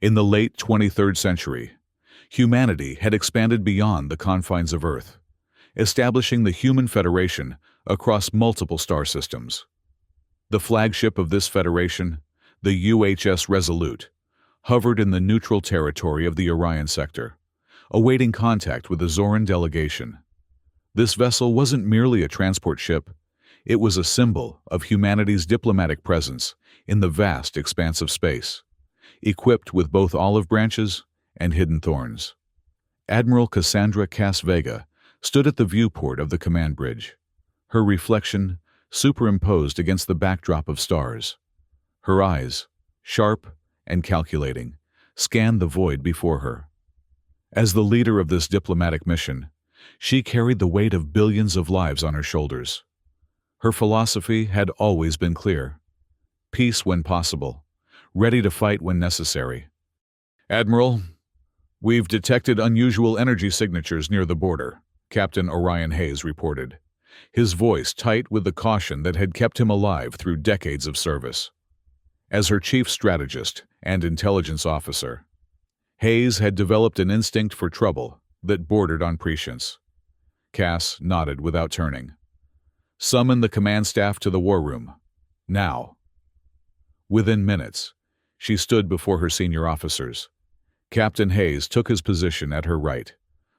In the late 23rd century, humanity had expanded beyond the confines of Earth, establishing the Human Federation across multiple star systems. The flagship of this federation, the UHS Resolute, hovered in the neutral territory of the Orion sector, awaiting contact with the Zoran delegation. This vessel wasn't merely a transport ship, it was a symbol of humanity's diplomatic presence in the vast expanse of space, equipped with both olive branches and hidden thorns. Admiral Cassandra Cass Vega stood at the viewport of the command bridge, her reflection superimposed against the backdrop of stars. Her eyes, sharp and calculating, scanned the void before her. As the leader of this diplomatic mission, she carried the weight of billions of lives on her shoulders. Her philosophy had always been clear: peace when possible, ready to fight when necessary. "Admiral, we've detected unusual energy signatures near the border," Captain Orion Hayes reported, his voice tight with the caution that had kept him alive through decades of service. As her chief strategist and intelligence officer, Hayes had developed an instinct for trouble that bordered on prescience. Cass nodded without turning. "Summon the command staff to the war room. Now." Within minutes, she stood before her senior officers. Captain Hayes took his position at her right,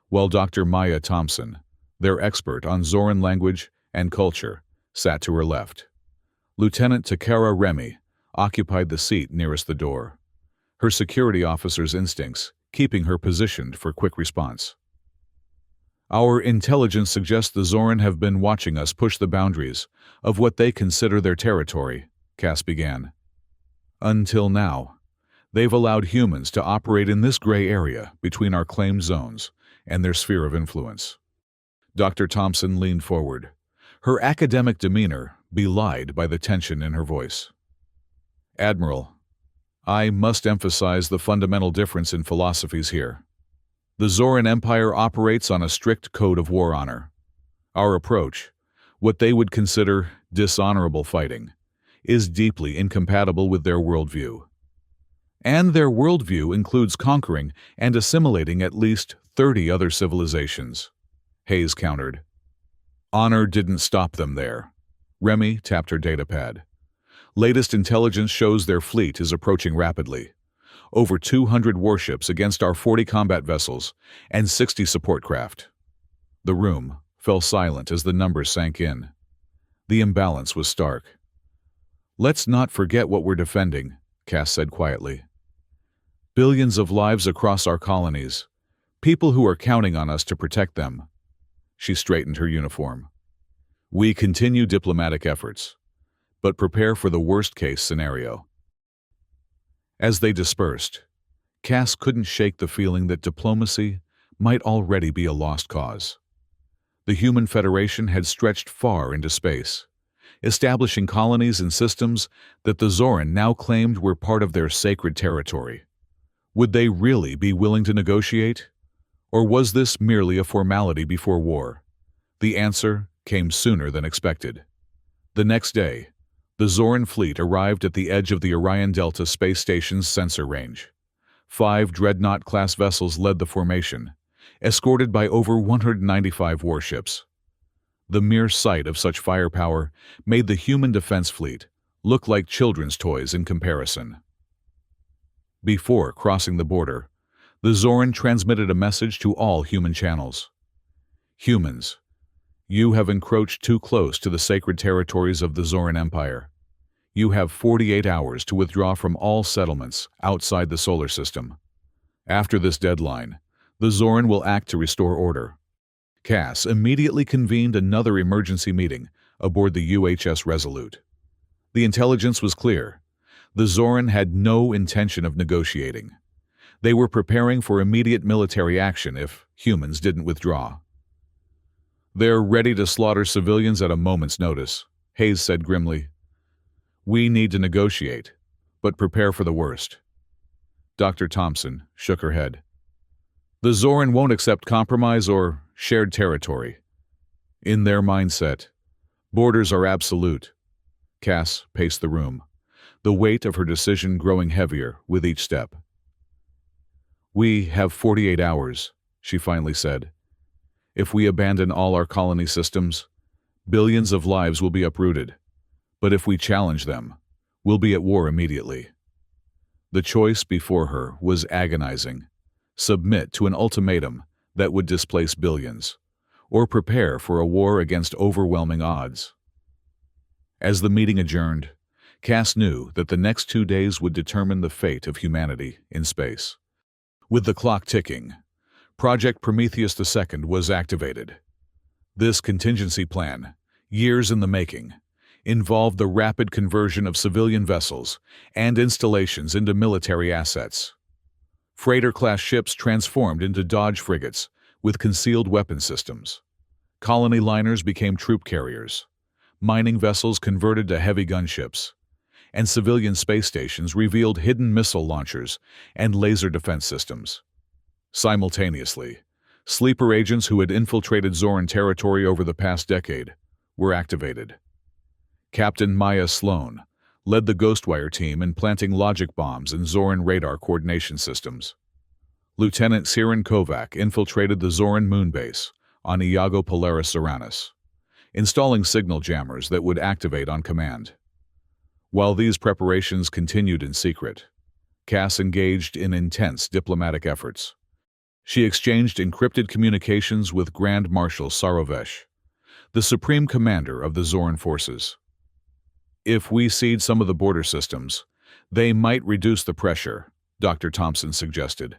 while Dr. Maya Thompson, their expert on Zoran language and culture, sat to her left. Lieutenant Takara Remy occupied the seat nearest the door, her security officer's instincts keeping her positioned for quick response. "Our intelligence suggests the Zoran have been watching us push the boundaries of what they consider their territory," Cass began. "Until now, they've allowed humans to operate in this gray area between our claimed zones and their sphere of influence." Dr. Thompson leaned forward, her academic demeanor belied by the tension in her voice. "Admiral, I must emphasize the fundamental difference in philosophies here. The Zoran Empire operates on a strict code of war honor. Our approach, what they would consider dishonorable fighting, is deeply incompatible with their worldview. And their worldview includes conquering and assimilating at least 30 other civilizations," Hayes countered. "Honor didn't stop them there." Remy tapped her datapad. "Latest intelligence shows their fleet is approaching rapidly. Over 200 warships against our 40 combat vessels and 60 support craft." The room fell silent as the numbers sank in. The imbalance was stark. "Let's not forget what we're defending," Cass said quietly. "Billions of lives across our colonies, people who are counting on us to protect them." She straightened her uniform. "We continue diplomatic efforts, but prepare for the worst-case scenario." As they dispersed, Cass couldn't shake the feeling that diplomacy might already be a lost cause. The Human Federation had stretched far into space, establishing colonies and systems that the Zoran now claimed were part of their sacred territory. Would they really be willing to negotiate? Or was this merely a formality before war? The answer came sooner than expected. The next day, the Zoran fleet arrived at the edge of the Orion Delta space station's sensor range. 5 Dreadnought-class vessels led the formation, escorted by over 195 warships. The mere sight of such firepower made the human defense fleet look like children's toys in comparison. Before crossing the border, the Zoran transmitted a message to all human channels. "Humans, you have encroached too close to the sacred territories of the Zoran Empire. You have 48 hours to withdraw from all settlements outside the solar system. After this deadline, the Zoran will act to restore order." Cass immediately convened another emergency meeting aboard the UHS Resolute. The intelligence was clear. The Zoran had no intention of negotiating. They were preparing for immediate military action if humans didn't withdraw. "They're ready to slaughter civilians at a moment's notice," Hayes said grimly. "We need to negotiate, but prepare for the worst." Dr. Thompson shook her head. "The Zoran won't accept compromise or shared territory. In their mindset, borders are absolute." Cass paced the room, the weight of her decision growing heavier with each step. We have 48 hours, she finally said. If we abandon all our colony systems, billions of lives will be uprooted. But if we challenge them, we'll be at war immediately. The choice before her was agonizing. Submit to an ultimatum that would displace billions, or prepare for a war against overwhelming odds. As the meeting adjourned, Cass knew that the next 2 days would determine the fate of humanity in space. With the clock ticking, Project Prometheus II was activated. This contingency plan, years in the making, involved the rapid conversion of civilian vessels and installations into military assets. Freighter-class ships transformed into Dodge frigates with concealed weapon systems. Colony liners became troop carriers. Mining vessels converted to heavy gunships. And civilian space stations revealed hidden missile launchers and laser defense systems. Simultaneously, sleeper agents who had infiltrated Zoran territory over the past decade were activated. Captain Maya Sloan led the Ghostwire team in planting logic bombs in Zoran radar coordination systems. Lieutenant Siren Kovac infiltrated the Zoran moonbase on Iago Polaris Uranus, installing signal jammers that would activate on command. While these preparations continued in secret, Cass engaged in intense diplomatic efforts. She exchanged encrypted communications with Grand Marshal Sarovesh, the supreme commander of the Zoran forces. If we cede some of the border systems, they might reduce the pressure, Dr. Thompson suggested.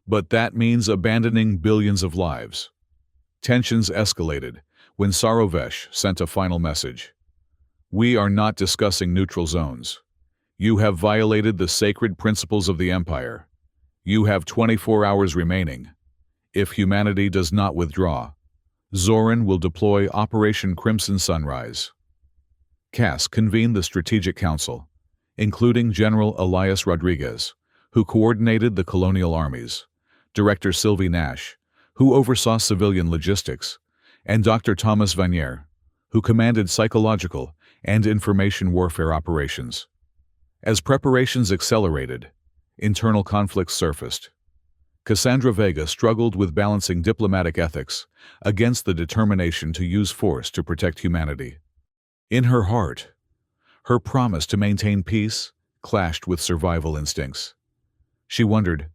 But that means abandoning billions of lives. Tensions escalated when Sarovesh sent a final message. We are not discussing neutral zones. You have violated the sacred principles of the Empire. You have 24 hours remaining. If humanity does not withdraw, Zoran will deploy Operation Crimson Sunrise. Cass convened the Strategic Council, including General Elias Rodriguez, who coordinated the colonial armies, Director Sylvie Nash, who oversaw civilian logistics, and Dr. Thomas Vanier, who commanded psychological and information warfare operations. As preparations accelerated, internal conflicts surfaced. Cassandra Vega struggled with balancing diplomatic ethics against the determination to use force to protect humanity. In her heart, her promise to maintain peace clashed with survival instincts. She wondered,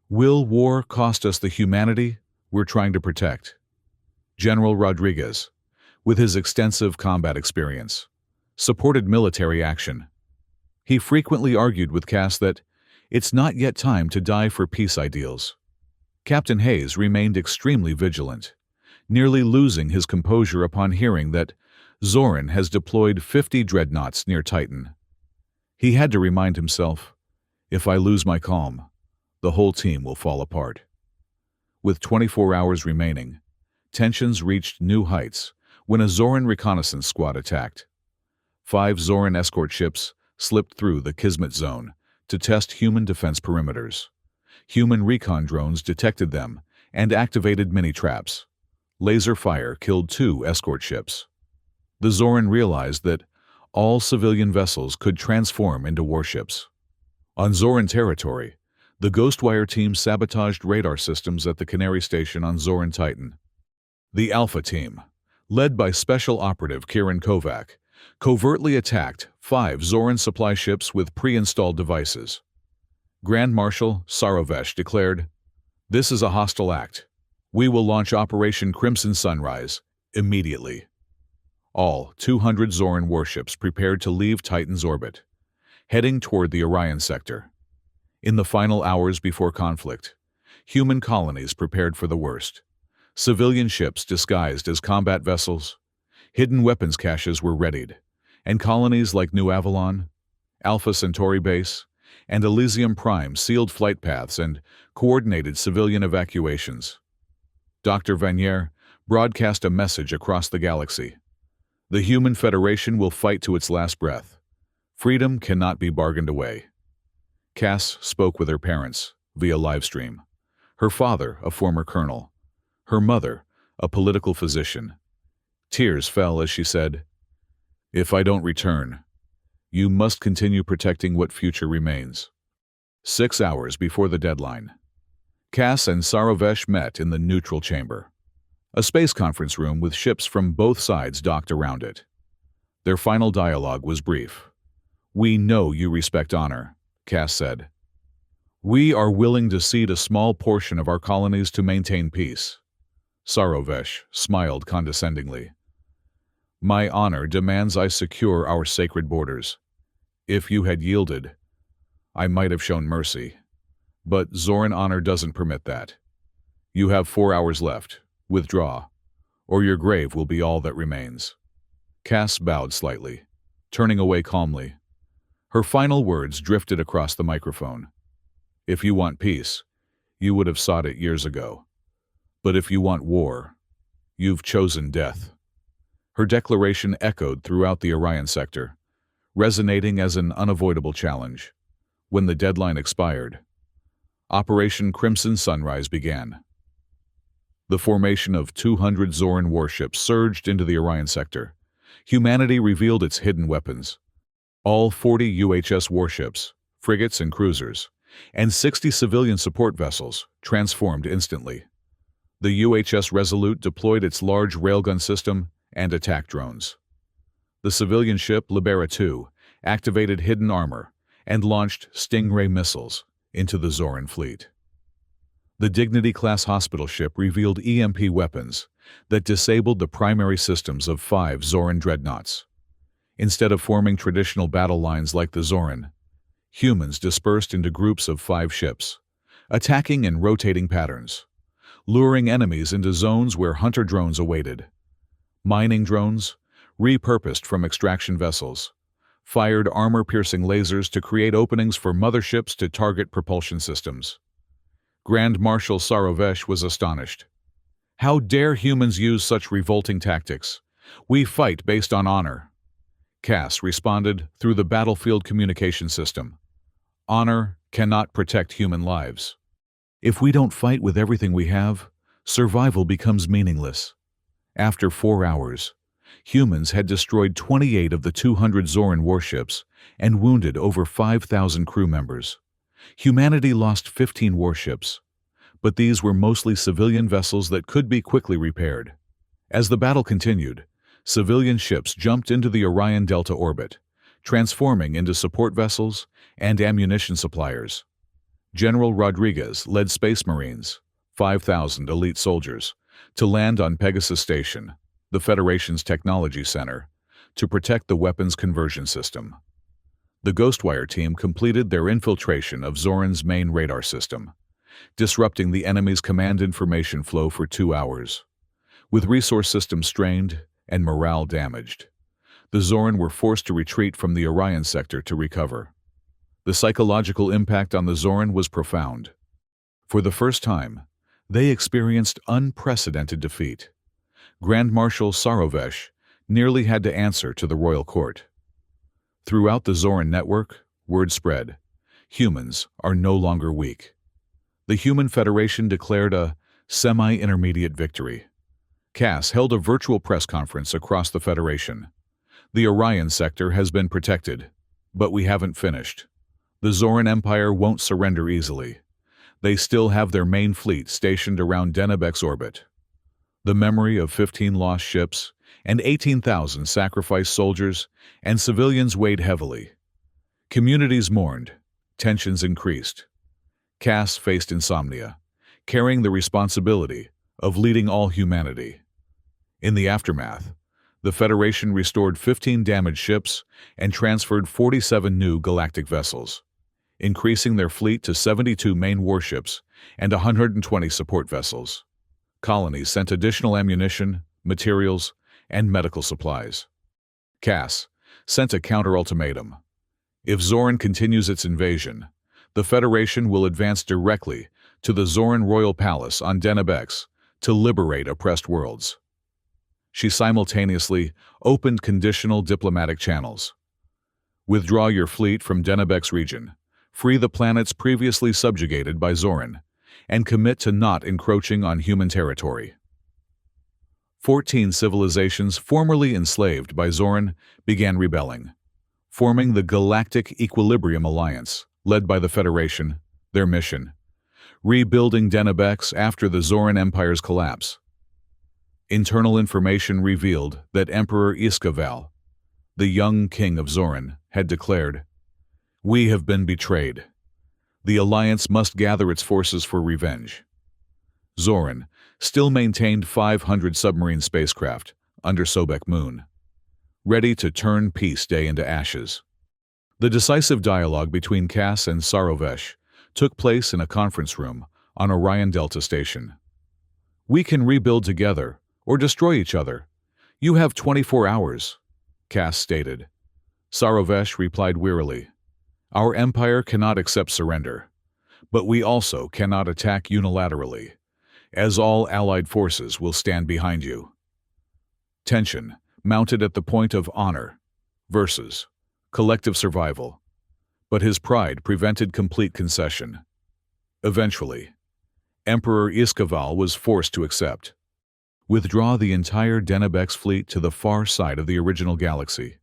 will war cost us the humanity we're trying to protect? General Rodriguez, with his extensive combat experience, supported military action. He frequently argued with Cass that it's not yet time to die for peace ideals. Captain Hayes remained extremely vigilant, nearly losing his composure upon hearing that Zoran has deployed 50 dreadnoughts near Titan. He had to remind himself, if I lose my calm, the whole team will fall apart. With 24 hours remaining, tensions reached new heights when a Zoran reconnaissance squad attacked. 5 Zoran escort ships slipped through the Kismet zone to test human defense perimeters. Human recon drones detected them and activated mini-traps. Laser fire killed 2 escort ships. The Zoran realized that all civilian vessels could transform into warships. On Zoran territory, the Ghostwire team sabotaged radar systems at the Canary Station on Zoran Titan. The Alpha team, led by Special Operative Kiran Kovac, covertly attacked 5 Zoran supply ships with pre-installed devices. Grand Marshal Sarovesh declared, "This is a hostile act. We will launch Operation Crimson Sunrise immediately." All 200 Zoran warships prepared to leave Titan's orbit, heading toward the Orion sector. In the final hours before conflict, human colonies prepared for the worst. Civilian ships disguised as combat vessels, hidden weapons caches were readied, and colonies like New Avalon, Alpha Centauri Base, and Elysium Prime sealed flight paths and coordinated civilian evacuations. Dr. Vanier broadcast a message across the galaxy. The Human Federation will fight to its last breath. Freedom cannot be bargained away. Cass spoke with her parents via livestream. Her father, a former colonel. Her mother, a political physician. Tears fell as she said, "If I don't return, you must continue protecting what future remains." 6 hours before the deadline, Cass and Sarovesh met in the neutral chamber, a space conference room with ships from both sides docked around it. Their final dialogue was brief. "We know you respect honor," Cass said. "We are willing to cede a small portion of our colonies to maintain peace." Sarovesh smiled condescendingly. "My honor demands I secure our sacred borders. If you had yielded, I might have shown mercy. But Zoran honor doesn't permit that. You have 4 hours left. Withdraw, or your grave will be all that remains." Cass bowed slightly, turning away calmly. Her final words drifted across the microphone. "If you want peace, you would have sought it years ago. But if you want war, you've chosen death." Her declaration echoed throughout the Orion sector, resonating as an unavoidable challenge. When the deadline expired, Operation Crimson Sunrise began. The formation of 200 Zoran warships surged into the Orion sector. Humanity revealed its hidden weapons. All 40 UHS warships, frigates and cruisers, and 60 civilian support vessels transformed instantly. The UHS Resolute deployed its large railgun system and attack drones. The civilian ship Libera II activated hidden armor and launched Stingray missiles into the Zoran fleet. The Dignity-class hospital ship revealed EMP weapons that disabled the primary systems of 5 Zoran dreadnoughts. Instead of forming traditional battle lines like the Zoran, humans dispersed into groups of 5 ships, attacking in rotating patterns, luring enemies into zones where hunter drones awaited. Mining drones, repurposed from extraction vessels, fired armor-piercing lasers to create openings for motherships to target propulsion systems. Grand Marshal Sarovesh was astonished. "How dare humans use such revolting tactics? We fight based on honor." Cass responded through the battlefield communication system. "Honor cannot protect human lives. If we don't fight with everything we have, survival becomes meaningless." After 4 hours, humans had destroyed 28 of the 200 Zoran warships and wounded over 5,000 crew members. Humanity lost 15 warships, but these were mostly civilian vessels that could be quickly repaired. As the battle continued, civilian ships jumped into the Orion Delta orbit, transforming into support vessels and ammunition suppliers. General Rodriguez led Space Marines, 5,000 elite soldiers, to land on Pegasus Station, the Federation's technology center, to protect the weapons conversion system. The Ghostwire team completed their infiltration of Zoran's main radar system, disrupting the enemy's command information flow for 2 hours. With resource systems strained and morale damaged, the Zoran were forced to retreat from the Orion sector to recover. The psychological impact on the Zoran was profound. For the first time, they experienced unprecedented defeat. Grand Marshal Sarovesh nearly had to answer to the royal court. Throughout the Zoran network, word spread: humans are no longer weak. The Human Federation declared a semi-intermediate victory. Cass held a virtual press conference across the Federation. "The Orion sector has been protected, but we haven't finished. The Zoran Empire won't surrender easily. They still have their main fleet stationed around Denebek's orbit." The memory of 15 lost ships and 18,000 sacrificed soldiers and civilians weighed heavily. Communities mourned, tensions increased. Cass faced insomnia, carrying the responsibility of leading all humanity. In the aftermath, the Federation restored 15 damaged ships and transferred 47 new galactic vessels, increasing their fleet to 72 main warships and 120 support vessels. Colonies sent additional ammunition, materials, and medical supplies. Cass sent a counter-ultimatum. If Zoran continues its invasion, the Federation will advance directly to the Zoran Royal Palace on Denebek to liberate oppressed worlds. She simultaneously opened conditional diplomatic channels. "Withdraw your fleet from Denebek's region, free the planets previously subjugated by Zoran, and commit to not encroaching on human territory." 14 civilizations formerly enslaved by Zoran began rebelling, forming the Galactic Equilibrium Alliance, led by the Federation. Their mission: Rebuilding Denebeks after the Zoran Empire's collapse. Internal information revealed that Emperor Iskaval, the young king of Zoran, had declared, "We have been betrayed. The alliance must gather its forces for revenge." Zoran still maintained 500 submarine spacecraft under Sobek Moon, ready to turn Peace Day into ashes. The decisive dialogue between Cass and Sarovesh took place in a conference room on Orion Delta Station. "We can rebuild together, or destroy each other. You have 24 hours, Cass stated. Sarovesh replied wearily, "Our empire cannot accept surrender, but we also cannot attack unilaterally, as all allied forces will stand behind you." Tension mounted at the point of honor versus collective survival, but his pride prevented complete concession. Eventually, Emperor Iskaval was forced to accept. Withdraw the entire Denebeks fleet to the far side of the original galaxy.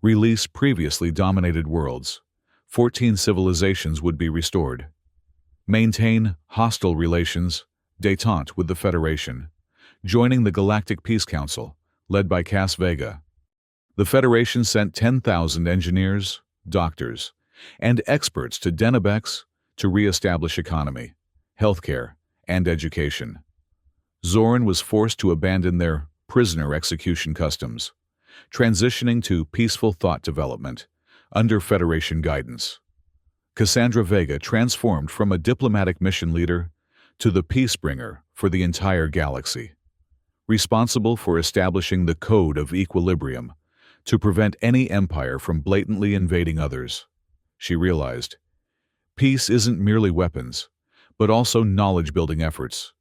Release previously dominated worlds. 14 civilizations would be restored. Maintain hostile relations, détente with the Federation, joining the Galactic Peace Council, led by Cass Vega. The Federation sent 10,000 engineers, doctors, and experts to Denebeks to re-establish economy, healthcare, and education. Zoran was forced to abandon their prisoner execution customs, transitioning to peaceful thought development under Federation guidance. Cassandra Vega transformed from a diplomatic mission leader to the peacebringer for the entire galaxy, responsible for establishing the code of equilibrium to prevent any empire from blatantly invading others. She realized, peace isn't merely weapons, but also knowledge-building efforts.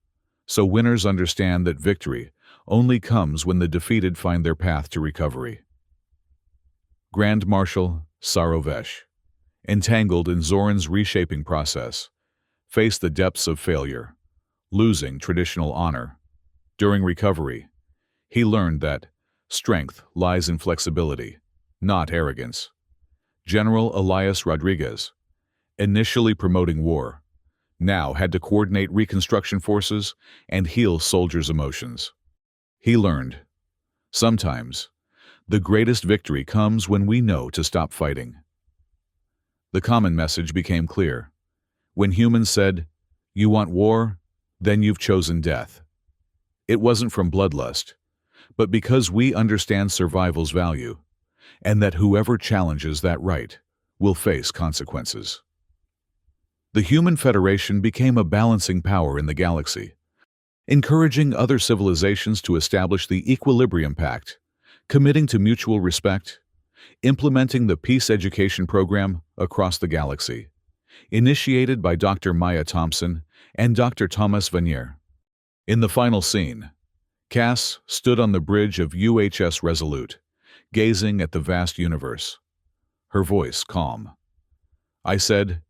So winners understand that victory only comes when the defeated find their path to recovery. Grand Marshal Sarovesh, entangled in Zoran's reshaping process, faced the depths of failure, losing traditional honor. During recovery, he learned that strength lies in flexibility, not arrogance. General Elias Rodriguez, initially promoting war, now had to coordinate reconstruction forces and heal soldiers' emotions. He learned, sometimes, the greatest victory comes when we know to stop fighting. The common message became clear. When humans said, "You want war? Then you've chosen death." It wasn't from bloodlust, but because we understand survival's value, and that whoever challenges that right will face consequences. The Human Federation became a balancing power in the galaxy, encouraging other civilizations to establish the Equilibrium Pact, committing to mutual respect, implementing the peace education program across the galaxy, initiated by Dr. Maya Thompson and Dr. Thomas Vanier. In the final scene, Cass stood on the bridge of UHS Resolute, gazing at the vast universe. Her voice calm. "I said,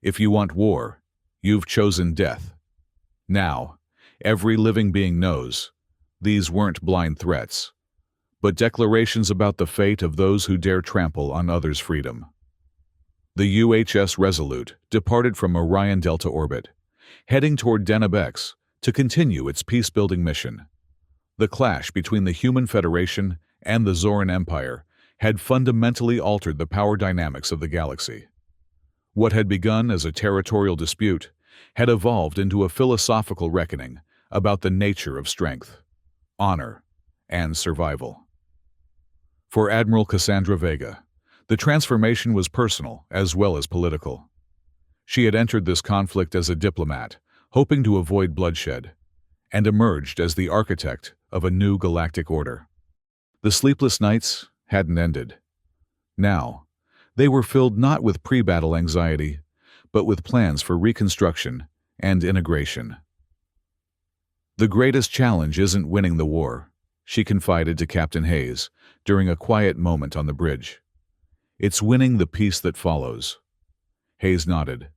if you want war, you've chosen death. Now, every living being knows, these weren't blind threats, but declarations about the fate of those who dare trample on others' freedom." The UHS Resolute departed from Orion Delta orbit, heading toward Denebeks to continue its peace-building mission. The clash between the Human Federation and the Zoran Empire had fundamentally altered the power dynamics of the galaxy. What had begun as a territorial dispute had evolved into a philosophical reckoning about the nature of strength, honor, and survival. For Admiral Cassandra Vega, the transformation was personal as well as political. She had entered this conflict as a diplomat, hoping to avoid bloodshed, and emerged as the architect of a new galactic order. The sleepless nights hadn't ended. Now, they were filled not with pre-battle anxiety, but with plans for reconstruction and integration. "The greatest challenge isn't winning the war," she confided to Captain Hayes during a quiet moment on the bridge. "It's winning the peace that follows." Hayes nodded,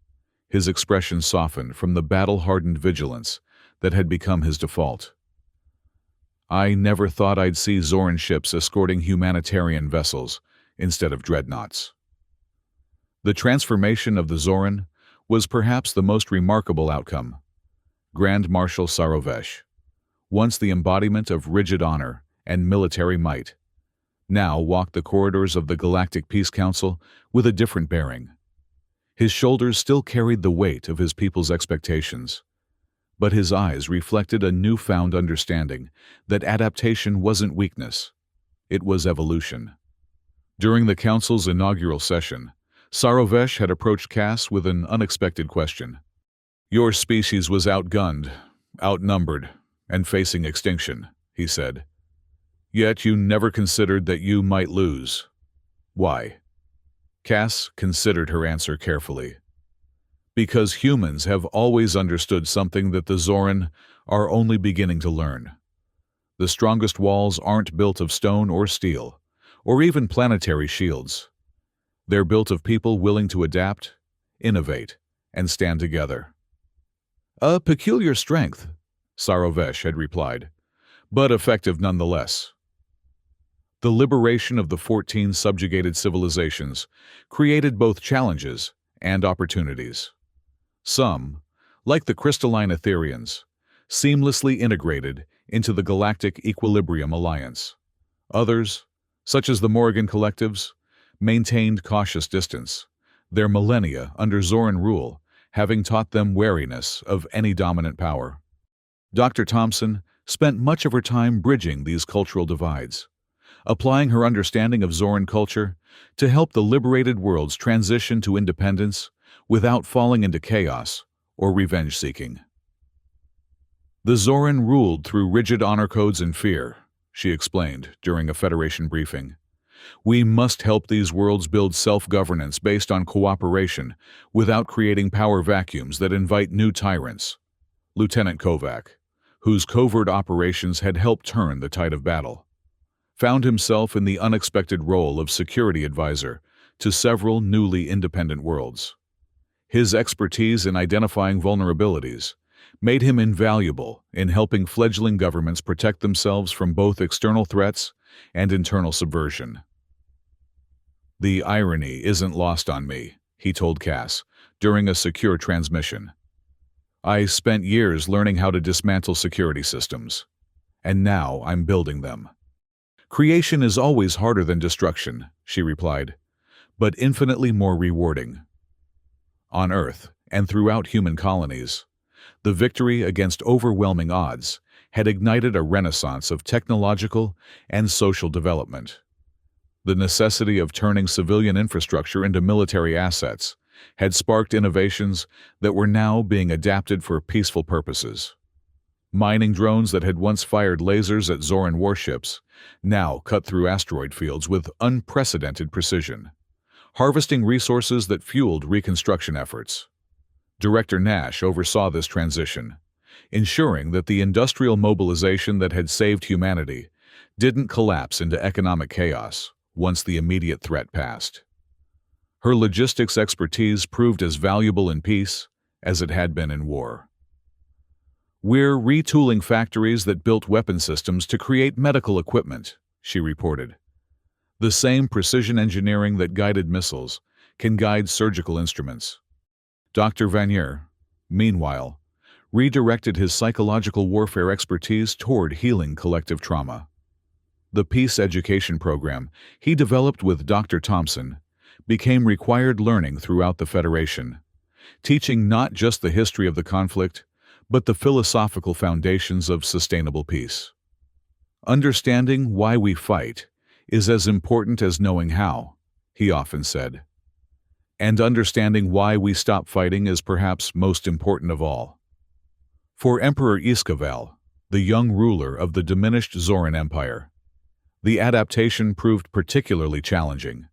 his expression softened from the battle-hardened vigilance that had become his default. "I never thought I'd see Zoran ships escorting humanitarian vessels instead of dreadnoughts." The transformation of the Zoran was perhaps the most remarkable outcome. Grand Marshal Sarovesh, once the embodiment of rigid honor and military might, now walked the corridors of the Galactic Peace Council with a different bearing. His shoulders still carried the weight of his people's expectations, but his eyes reflected a newfound understanding that adaptation wasn't weakness, it was evolution. During the Council's inaugural session, Sarovesh had approached Cass with an unexpected question. "Your species was outgunned, outnumbered, and facing extinction," he said. "Yet you never considered that you might lose. Why?" Cass considered her answer carefully. "Because humans have always understood something that the Zoran are only beginning to learn. The strongest walls aren't built of stone or steel, or even planetary shields. They're built of people willing to adapt, innovate, and stand together." "A peculiar strength," Sarovesh had replied, "but effective nonetheless." The liberation of the 14 subjugated civilizations created both challenges and opportunities. Some, like the crystalline Etherians, seamlessly integrated into the Galactic Equilibrium Alliance. Others, such as the Morrigan collectives, maintained cautious distance, their millennia under Zoran rule having taught them wariness of any dominant power. Dr. Thompson spent much of her time bridging these cultural divides, applying her understanding of Zoran culture to help the liberated worlds transition to independence without falling into chaos or revenge-seeking. "The Zoran ruled through rigid honor codes and fear," she explained during a Federation briefing. "We must help these worlds build self-governance based on cooperation without creating power vacuums that invite new tyrants." Lieutenant Kovac, whose covert operations had helped turn the tide of battle, found himself in the unexpected role of security advisor to several newly independent worlds. His expertise in identifying vulnerabilities made him invaluable in helping fledgling governments protect themselves from both external threats and internal subversion. "The irony isn't lost on me," he told Cass during a secure transmission. "I spent years learning how to dismantle security systems, and now I'm building them." "Creation is always harder than destruction," she replied, "but infinitely more rewarding." On Earth and throughout human colonies, the victory against overwhelming odds had ignited a renaissance of technological and social development. The necessity of turning civilian infrastructure into military assets had sparked innovations that were now being adapted for peaceful purposes. Mining drones that had once fired lasers at Zoran warships now cut through asteroid fields with unprecedented precision, harvesting resources that fueled reconstruction efforts. Director Nash oversaw this transition, ensuring that the industrial mobilization that had saved humanity didn't collapse into economic chaos once the immediate threat passed. Her logistics expertise proved as valuable in peace as it had been in war. "We're retooling factories that built weapon systems to create medical equipment," she reported. "The same precision engineering that guided missiles can guide surgical instruments." Dr. Vanier, meanwhile, redirected his psychological warfare expertise toward healing collective trauma. The peace education program he developed with Dr. Thompson became required learning throughout the Federation, teaching not just the history of the conflict, but the philosophical foundations of sustainable peace. "Understanding why we fight is as important as knowing how," he often said. "And understanding why we stop fighting is perhaps most important of all." For Emperor Iskaval, the young ruler of the diminished Zoran Empire, the adaptation proved particularly challenging.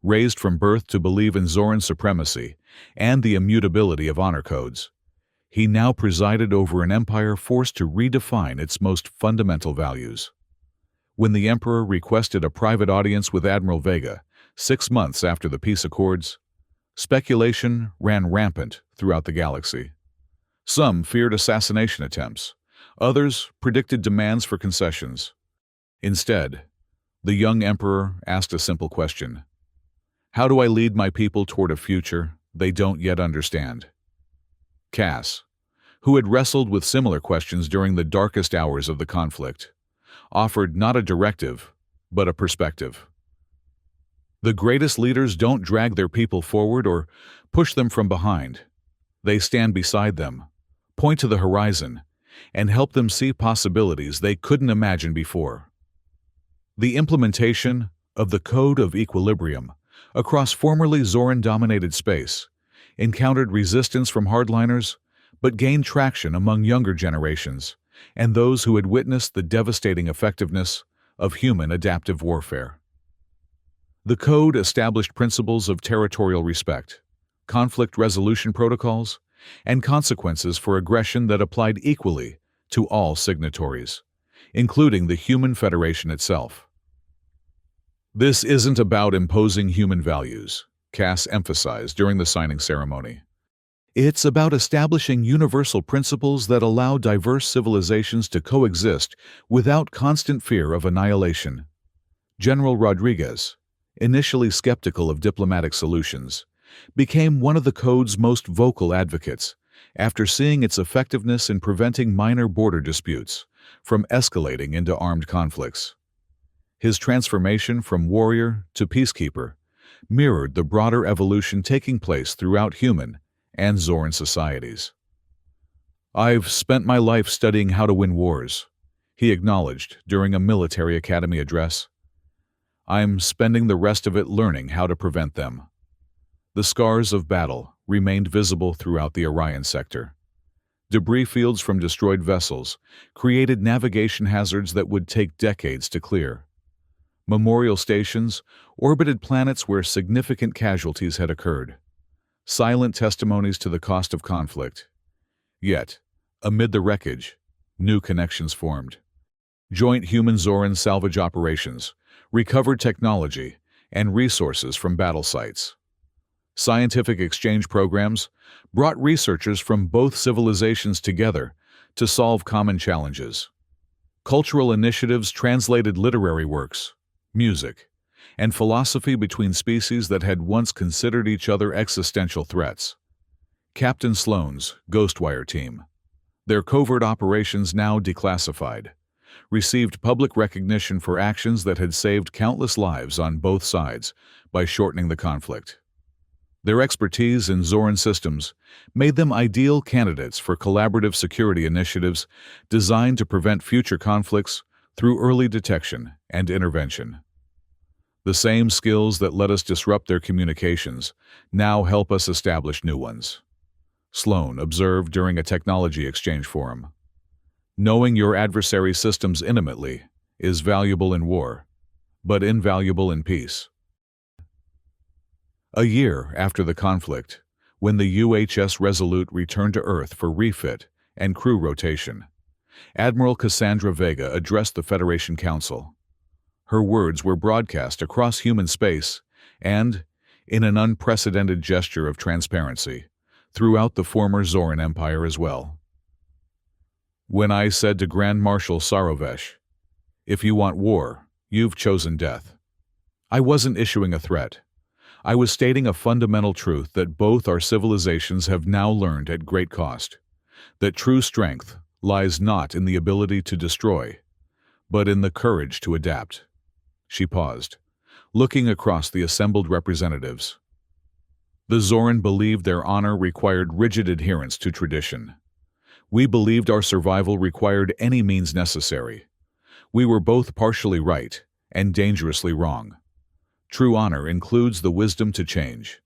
Raised from birth to believe in Zoran supremacy and the immutability of honor codes, he now presided over an empire forced to redefine its most fundamental values. When the emperor requested a private audience with Admiral Vega 6 months after the peace accords, speculation ran rampant throughout the galaxy. Some feared assassination attempts, others predicted demands for concessions. Instead, the young emperor asked a simple question: "How do I lead my people toward a future they don't yet understand?" Cass, who had wrestled with similar questions during the darkest hours of the conflict, offered not a directive, but a perspective. The greatest leaders don't drag their people forward or push them from behind. They stand beside them, point to the horizon, and help them see possibilities they couldn't imagine before. The implementation of the Code of Equilibrium across formerly Zoran-dominated space encountered resistance from hardliners, but gained traction among younger generations and those who had witnessed the devastating effectiveness of human adaptive warfare. The Code established principles of territorial respect, conflict resolution protocols, and consequences for aggression that applied equally to all signatories, including the human federation itself. This isn't about imposing human values, Cass emphasized during the signing ceremony. It's about establishing universal principles that allow diverse civilizations to coexist without constant fear of annihilation. General Rodriguez, initially skeptical of diplomatic solutions, became one of the Code's most vocal advocates after seeing its effectiveness in preventing minor border disputes from escalating into armed conflicts. His transformation from warrior to peacekeeper mirrored the broader evolution taking place throughout human and Zoran societies. "I've spent my life studying how to win wars," he acknowledged during a military academy address. "I'm spending the rest of it learning how to prevent them." The scars of battle remained visible throughout the Orion sector. Debris fields from destroyed vessels created navigation hazards that would take decades to clear. Memorial stations orbited planets where significant casualties had occurred, silent testimonies to the cost of conflict. Yet, amid the wreckage, new connections formed. Joint human-Zoran salvage operations recovered technology and resources from battle sites. Scientific exchange programs brought researchers from both civilizations together to solve common challenges. Cultural initiatives translated literary works, music, and philosophy between species that had once considered each other existential threats. Captain Sloan's Ghostwire team, their covert operations now declassified, received public recognition for actions that had saved countless lives on both sides by shortening the conflict. Their expertise in Zoran systems made them ideal candidates for collaborative security initiatives designed to prevent future conflicts through early detection and intervention. The same skills that let us disrupt their communications now help us establish new ones. Sloan observed during a technology exchange forum. Knowing your adversary's systems intimately is valuable in war, but invaluable in peace. A year after the conflict, when the UHS Resolute returned to Earth for refit and crew rotation, Admiral Cassandra Vega addressed the Federation Council. Her words were broadcast across human space and, in an unprecedented gesture of transparency, throughout the former Zoran Empire as well. "When I said to Grand Marshal Sarovesh, 'If you want war, you've chosen death,' I wasn't issuing a threat. I was stating a fundamental truth that both our civilizations have now learned at great cost, that true strength lies not in the ability to destroy, but in the courage to adapt." She paused, looking across the assembled representatives. The Zoran believed their honor required rigid adherence to tradition. We believed our survival required any means necessary. We were both partially right and dangerously wrong. True honor includes the wisdom to change.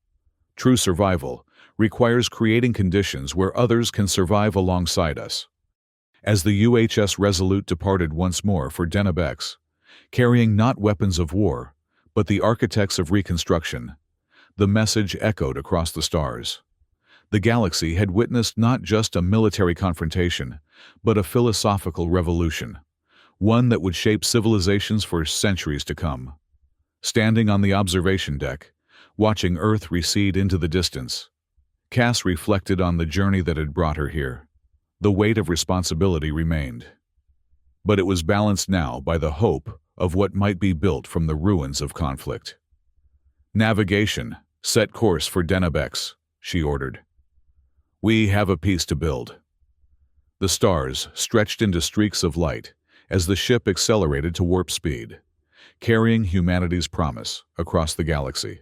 True survival requires creating conditions where others can survive alongside us. As the UHS Resolute departed once more for Deneb, carrying not weapons of war, but the architects of reconstruction, the message echoed across the stars. The galaxy had witnessed not just a military confrontation, but a philosophical revolution, one that would shape civilizations for centuries to come. Standing on the observation deck, watching Earth recede into the distance, Cass reflected on the journey that had brought her here. The weight of responsibility remained, but it was balanced now by the hope of what might be built from the ruins of conflict. "Navigation, set course for Deneb," she ordered. We have a piece to build. The stars stretched into streaks of light as the ship accelerated to warp speed, carrying humanity's promise across the galaxy.